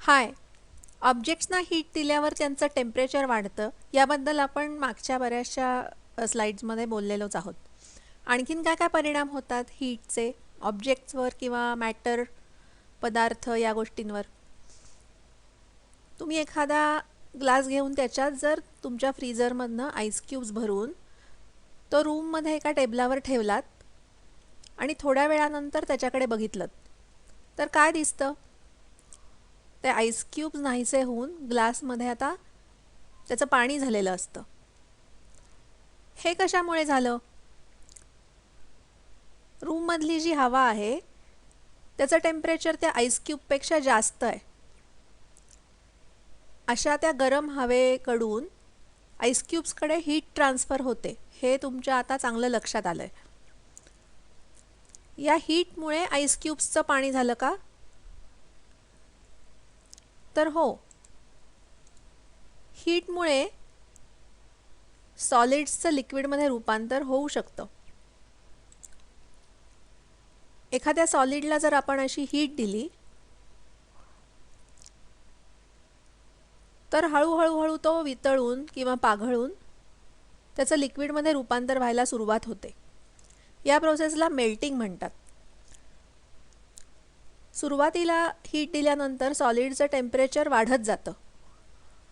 हाय. ऑब्जेक्ट्सना heat दिल्यावर त्यांचं temperature वाढतं याबद्दल आपण मागच्या बऱ्याचशा स्लाइड्समध्ये बोललेलोच आहोत. आणखीन काय काय परिणाम होतात हीटचे ऑब्जेक्ट्सवर किंवा मॅटर पदार्थ या गोष्टींवर. तुम्ही एखादा ग्लास घेऊन त्याच्यात जर तुमच्या फ्रीझरमधनं आईस क्यूब्स भरून तो रूममध्ये एका टेबलावर ठेवलात आणि थोड्या वेळानंतर त्याच्याकडे बघितलं तर काय दिसतं. ते आईस क्यूब्स नाहीसे होऊन ग्लासमध्ये आता त्याचं पाणी झालेलं असतं. हे कशामुळे झालं. रूममधली जी हवा आहे त्याचं टेम्परेचर त्या आईस क्यूबपेक्षा जास्त आहे. अशा त्या गरम हवेकडून आईस क्यूब्सकडे हीट ट्रान्सफर होते हे तुमच्या आता चांगलं लक्षात आलं आहे. या हीटमुळे आईस क्यूब्सचं पाणी झालं का. तर हो, हीटमुळे सॉलिड्सचं लिक्विडमध्ये रूपांतर होऊ शकतं. एखाद्या सॉलिडला जर आपण अशी हीट दिली तर हळूहळू तो वितळून किंवा पाघळून त्याचं लिक्विडमध्ये रूपांतर व्हायला सुरुवात होते. या प्रोसेसला मेल्टिंग म्हणतात. सुरुवातीला हीट दिल्यानंतर सॉलिडचं टेम्परेचर वाढत जातं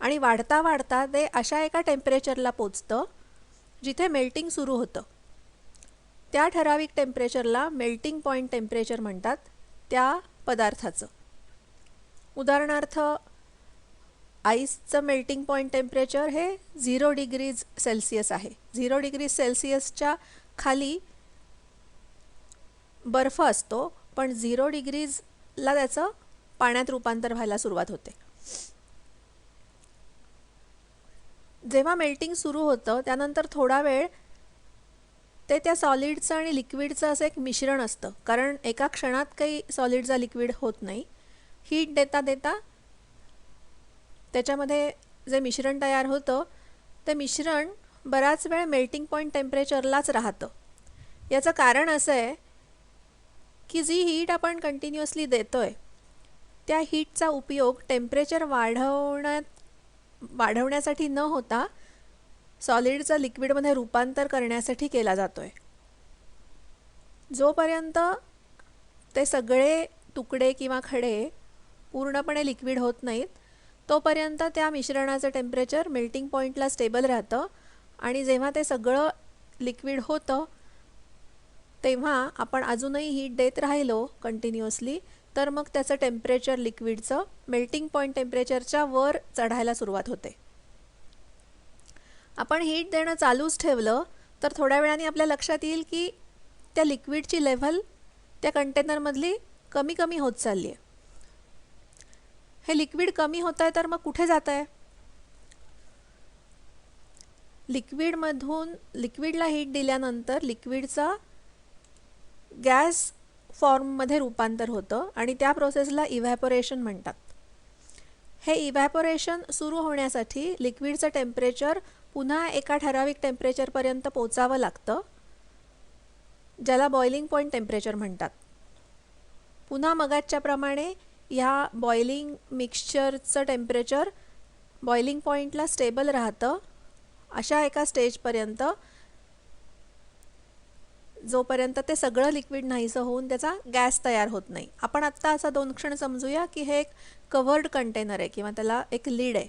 आणि वाढता वाढता ते अशा एका टेम्परेचरला पोचतं जिथे मेल्टिंग सुरू होतं. त्या ठराविक टेम्परेचरला मेल्टिंग पॉईंट टेम्परेचर म्हणतात त्या पदार्थाचं. उदाहरणार्थ आईसचं मेल्टिंग पॉईंट टेम्परेचर हे 0 डिग्रीज सेल्सिअस आहे. 0 डिग्रीज सेल्सिअसच्या खाली बर्फ असतो पण 0 डिग्रीजला त्याचं पाण्यात रूपांतर व्हायला सुरुवात होते. जेव्हा मेल्टिंग सुरू होतं त्यानंतर थोडा वेळ ते त्या सॉलिडचं आणि लिक्विडचं असं एक मिश्रण असतं, कारण एका क्षणात काही सॉलिडचा लिक्विड होत नाही. हीट देता देता त्याच्यामध्ये जे मिश्रण तयार होतं ते मिश्रण बराच वेळ मेल्टिंग पॉईंट टेम्परेचरलाच राहतं. याचं कारण असं आहे की जी हीट आपण कंटिन्युअसली देतोय त्या हीटचा उपयोग टेम्परेचर वाढवण्यासाठी न होता सॉलिडचं लिक्विडमध्ये रूपांतर करण्यासाठी केला जातोय. जोपर्यंत ते सगळे तुकडे किंवा खडे पूर्णपणे लिक्विड होत नाहीत तोपर्यंत त्या मिश्रणाचं टेम्परेचर मेल्टिंग पॉईंटला स्टेबल राहतं आणि जेव्हा ते सगळं लिक्विड होतं तेव्हा आपण अजूनही हीट देत राहिलो कंटिन्युअसली तर मग त्याचं टेम्परेचर लिक्विडचं मेल्टिंग पॉईंट टेम्परेचरच्या वर चढायला सुरुवात होते. आपण हीट देणं चालूच ठेवलं तर थोड्या वेळाने आपल्या लक्षात येईल की त्या लिक्विडची लेव्हल त्या कंटेनरमधली कमी कमी होत चालली आहे. हे लिक्विड कमी होत आहे तर मग कुठे जात आहे. लिक्विडला हीट दिल्यानंतर लिक्विडचा गॅस फॉर्ममध्ये रूपांतर होतं आणि त्या प्रोसेसला इव्हॅपोरेशन म्हणतात. हे इव्हॅपोरेशन सुरू होण्यासाठी लिक्विडचं टेम्परेचर पुन्हा एका ठराविक टेम्परेचरपर्यंत पोचावं लागतं ज्याला बॉइलिंग पॉईंट टेम्परेचर म्हणतात. पुन्हा मगाच्याप्रमाणे ह्या बॉइलिंग मिक्सचरचं टेम्परेचर बॉइलिंग पॉईंटला स्टेबल राहतं अशा एका स्टेजपर्यंत जोपर्यंत ते सगळं लिक्विड नाहीसं होऊन त्याचा गॅस तयार होत नाही. आपण आत्ता असा 2 क्षण समजूया की हे एक कव्हर्ड कंटेनर आहे किंवा त्याला एक लीड आहे.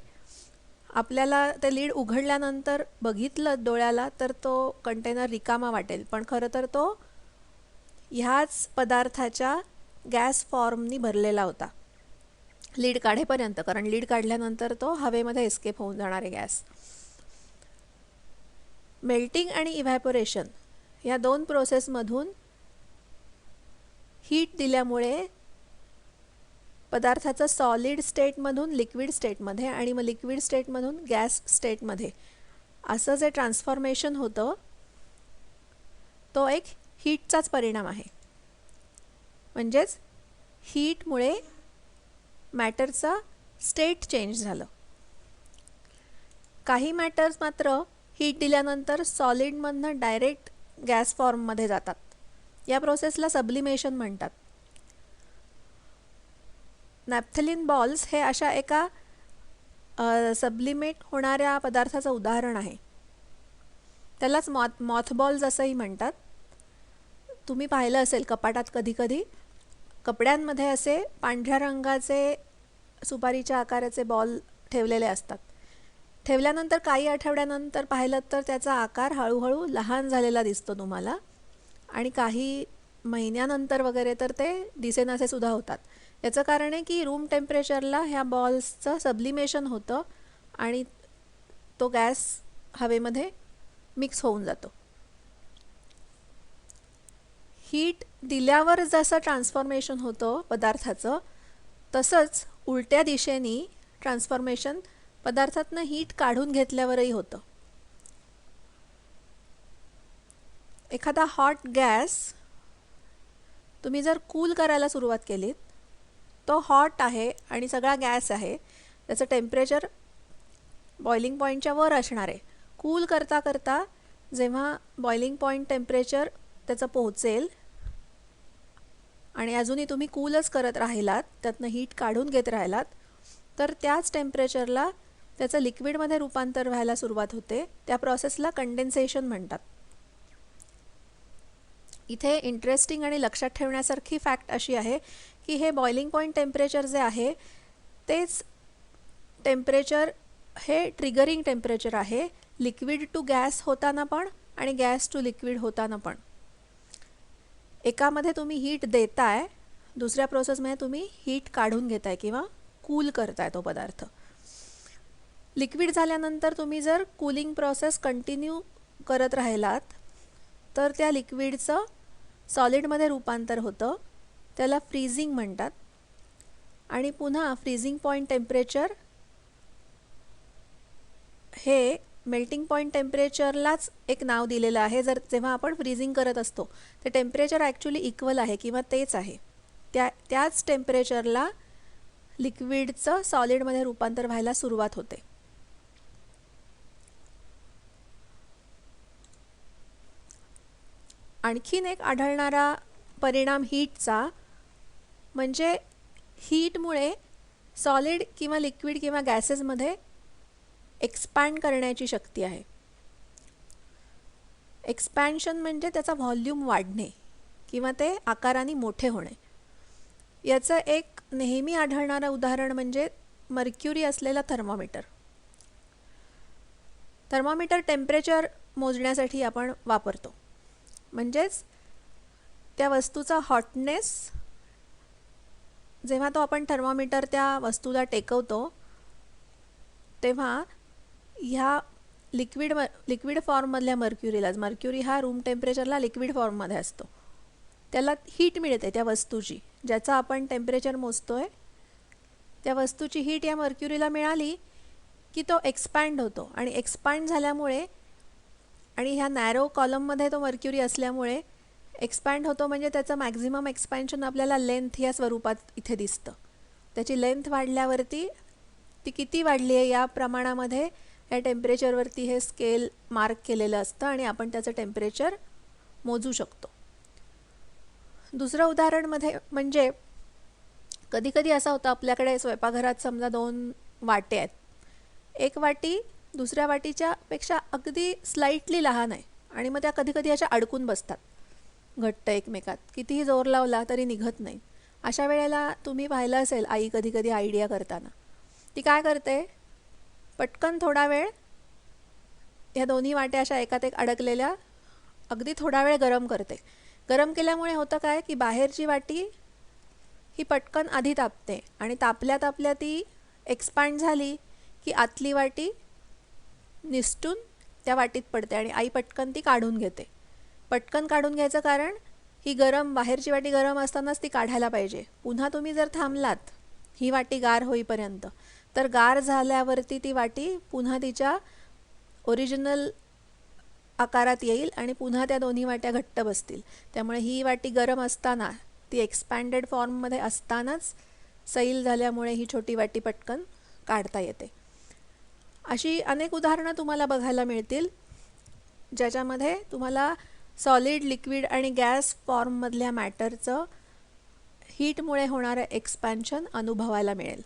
आपल्याला ते लीड उघडल्यानंतर बघितलं डोळ्याला तर तो कंटेनर रिकामा वाटेल पण खरं तर तो ह्याच पदार्थाच्या गॅस फॉर्मनी भरलेला होता लीड काढेपर्यंत, कारण लीड काढल्यानंतर तो हवेमध्ये एस्केप होऊन जाणार आहे गॅस. मेल्टिंग आणि इव्हॅपोरेशन या 2 प्रोसेसमधून हीट दिल्यामुळे पदार्थाचं सॉलिड स्टेटमधून लिक्विड स्टेटमध्ये आणि मग लिक्विड स्टेटमधून गॅस स्टेटमध्ये असं जे ट्रान्सफॉर्मेशन होतं तो एक हीटचाच परिणाम आहे. म्हणजेच हीटमुळे मॅटरचा स्टेट चेंज झालं. काही मॅटर्स मात्र हीट दिल्यानंतर सॉलिडमधनं डायरेक्ट गॅस फॉर्ममध्ये जातात. या प्रोसेसला सब्लिमेशन म्हणतात. नॅफ्थलीन बॉल्स हे अशा एका सबलिमेट होणाऱ्या पदार्थाचं उदाहरण आहे. त्यालाच मॉथबॉल्स असंही म्हणतात. तुम्ही पाहिलं असेल कपाटात कधीकधी कपड्यांमध्ये असे पांढऱ्या रंगाचे सुपारीच्या आकाराचे बॉल ठेवलेले असतात. ठेवल्यानंतर काही आठवड्यानंतर पाहिलं तर त्याचा आकार हळूहळू लहान झालेला दिसतो तुम्हाला, आणि काही महिन्यानंतर वगैरे तर ते दिसेनासे सुद्धा होतात. याचं कारण आहे की रूम टेम्परेचरला ह्या बॉल्सचं सबलिमेशन होतं आणि तो गॅस हवेमध्ये मिक्स होऊन जातो. हीट दिल्यावर जसं ट्रान्सफॉर्मेशन होतं पदार्थाचं, तसंच उलट्या दिशेने ट्रान्सफॉर्मेशन पदार्थातनं हीट काढून घेतल्यावरही होतं. एखादा हॉट गॅस तुम्ही जर कूल करायला सुरुवात केलीत, तो हॉट आहे आणि सगळा गॅस आहे, त्याचं टेम्परेचर बॉइलिंग पॉईंटच्या वर असणार आहे. कूल करता करता जेव्हा बॉइलिंग पॉईंट टेम्परेचर त्याचं पोहोचेल आणि अजूनही तुम्ही कूलच करत राहिलात, त्यातनं हीट काढून घेत राहिलात, तर त्याच टेम्परेचरला त्याचं लिक्विडमध्ये रूपांतर व्हायला सुरुवात होते. त्या प्रोसेसला कंडेन्सेशन म्हणतात. इथे इंटरेस्टिंग आणि लक्षात ठेवण्यासारखी फॅक्ट अशी आहे की हे बॉइलिंग पॉईंट टेम्परेचर जे आहे तेच टेम्परेचर हे ट्रिगरिंग टेम्परेचर आहे, लिक्विड टू गॅस होताना पण आणि गॅस टू लिक्विड होताना पण. एकामध्ये तुम्ही हीट देताय, दुसऱ्या प्रोसेसमध्ये तुम्ही हीट काढून घेताय किंवा कूल करताय तो पदार्थ. लिक्विड झाल्यानंतर तुम्ही जर कूलिंग प्रोसेस कंटिन्यू करत राहिलात तर त्या लिक्विडचं सॉलिडमध्ये रूपांतर होतं, त्याला फ्रीजिंग म्हणतात. आणि पुन्हा फ्रीजिंग पॉईंट टेम्परेचर हे मेल्टिंग पॉईंट टेम्परेचरलाच एक नाव दिलेलं आहे. जेव्हा आपण फ्रीजिंग करत असतो ते टेम्परेचर ॲक्च्युली इक्वल आहे किंवा तेच आहे. त्याच टेम्परेचरला लिक्विडचं सॉलिडमध्ये रूपांतर व्हायला सुरुवात होते. आणखीन एक आढळणारा परिणाम हीटचा म्हणजे हीटमुळे सॉलिड किंवा लिक्विड किंवा गॅसेसमध्ये एक्सपॅन्ड करण्याची शक्ती आहे. एक्सपॅन्शन म्हणजे त्याचा व्हॉल्यूम वाढणे किंवा ते आकाराने मोठे होणे. याचं एक नेहमी आढळणारं उदाहरण म्हणजे मर्क्युरी असलेला थर्मोमीटर. थर्मोमीटर टेम्परेचर मोजण्यासाठी आपण वापरतो. म्हणजेच त्या वस्तूचा हॉटनेस जेव्हा तो आपण थर्मोमीटर त्या वस्तूला टेकवतो तेव्हा ह्या लिक्विड फॉर्ममधल्या मर्क्युरी हा रूम टेम्परेचरला लिक्विड फॉर्ममध्ये असतो, त्याला हीट मिळते त्या वस्तूची, ज्याचा आपण टेम्परेचर मोजतोय. त्या वस्तूची हीट या मर्क्युरीला मिळाली की तो एक्सपॅन्ड होतो आणि एक्सपॅन्ड झाल्यामुळे आणि ह्या नॅरो कॉलममध्ये तो मर्क्युरी असल्यामुळे एक्सपॅन्ड होतो म्हणजे त्याचं मॅक्झिमम एक्सपॅन्शन आपल्याला लेंथ या स्वरूपात इथे दिसतं. त्याची लेंथ वाढल्यावरती ती किती वाढली आहे या प्रमाणामध्ये या टेम्परेचरवरती हे स्केल मार्क केलेलं असतं आणि आपण त्याचं टेम्परेचर मोजू शकतो. दुसरं उदाहरण म्हणजे कधीकधी असं होतं आपल्याकडे स्वयंपाकघरात समजा 2 वाटे आहेत. एक वाटी दुसऱ्या वाटीच्या पेक्षा अगदी स्लाइटली लहान आहे आणि मग त्या कधीकधी अशा अडकून बसतात घट्ट एकमेकात, कितीही जोर लावला तरी निघत नाही. अशा वेळेला तुम्ही पाहिलं असेल आई कधीकधी आयडिया करताना ती काय करते, पटकन थोडा वेळ ह्या दोन्ही वाट्या अशा एकात एक अडकलेल्या अगदी थोडा वेळ गरम करते. गरम केल्यामुळे होतं काय की बाहेरची वाटी ही पटकन आधी तापते आणि तापल्या तापल्या ती एक्सपॅन्ड झाली की आतली वाटी निसटून त्या वाटीत पडते आणि आई पटकन ती काढून घेते. पटकन काढून घ्यायचं कारण ही बाहेरची वाटी गरम असतानाच ती काढायला पाहिजे. पुन्हा तुम्ही जर थांबलात ही वाटी गार होईपर्यंत तर गार झाल्यावरती ती वाटी पुन्हा तिच्या ओरिजिनल आकारात येईल आणि पुन्हा त्या दोन्ही वाट्या घट्ट बसतील. त्यामुळे ही वाटी गरम असताना ती एक्सपॅन्डेड फॉर्ममध्ये असतानाच सैल झाल्यामुळे ही छोटी वाटी पटकन काढता येते. अशी अनेक उदाहरणं तुम्हाला बघायला मिळतील ज्याच्यामध्ये तुम्हाला सॉलिड, लिक्विड आणि गॅस फॉर्ममधल्या मॅटरचं हीटमुळे होणारे एक्सपॅन्शन अनुभवायला मिळेल.